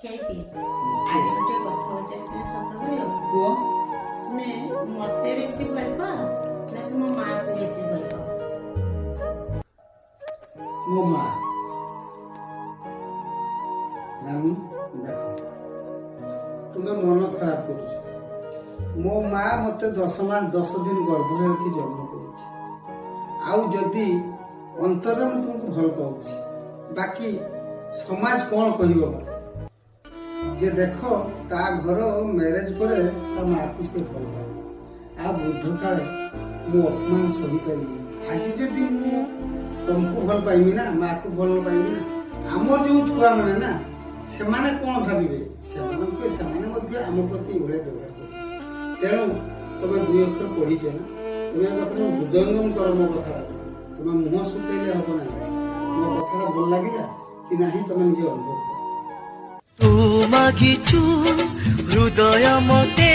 ହେଇକି ଆଜି ଗୋଟେ କଥା ପଚାରିଥିଲି ସତ କହିବ କୁହ। ତୁମେ ମତେ ବେଶୀ ଭଲ ପାଅ ନା ତୁମ ମାଆକୁ ବେଶୀ ଭଲ ପାଅ? ମୋ ମା। ରାନୁ ଦେଖ, ତୁମେ ମନ ଖରାପ କରୁଛ। ମୋ ମା ମତେ 10 ମାସ 10 ଦିନ ଗର୍ଭରେ ରଖି ଜନ୍ମ କରିଛି। ଆଉ ଯଦି ଅନ୍ତରରେ ମୁଁ ତୁମକୁ ଭଲ ପାଉଛି, ବାକି ସମାଜ କଣ କହିବ ଯେ ଦେଖ ତା ଘର ମ୍ୟାରେଜ ପରେ ତା ମାଆକୁ ସେ ଭଲ ପାଏ। ଆଉ ବୃଦ୍ଧ କାଳେ ମୁଁ ଅପମାନ ସହିପାରିବି। ଆଜି ଯଦି ମୁଁ ତମକୁ ଭଲ ପାଇବି ନା, ମାଆକୁ ଭଲ ପାଇବି ନା, ଆମର ଯୋଉ ଛୁଆ ମାନେ ନା ସେମାନେ କଣ ଭାବିବେ? ସେମାନେ ମଧ୍ୟ ଆମ ପ୍ରତି ଏଭଳିଆ ବ୍ୟବହାର କରିବେ। ତେଣୁ ତମେ 2 ଅକ୍ଷର ପଢିଛ ନା, ତୁମେ କଥା ହୃଦୟଙ୍ଗମ କର। ମୋ କଥାଟା ତମେ ମୁହଁ ଶୁଖେଇଲେ ହବ ନାହିଁ। ମୋ କଥାଟା ଭଲ ଲାଗିଲା କି ନାହିଁ ତମେ ନିଜେ ଅନୁଭବ କର। ତୁ ମାଗିଛୁ ହୃଦୟ ମତେ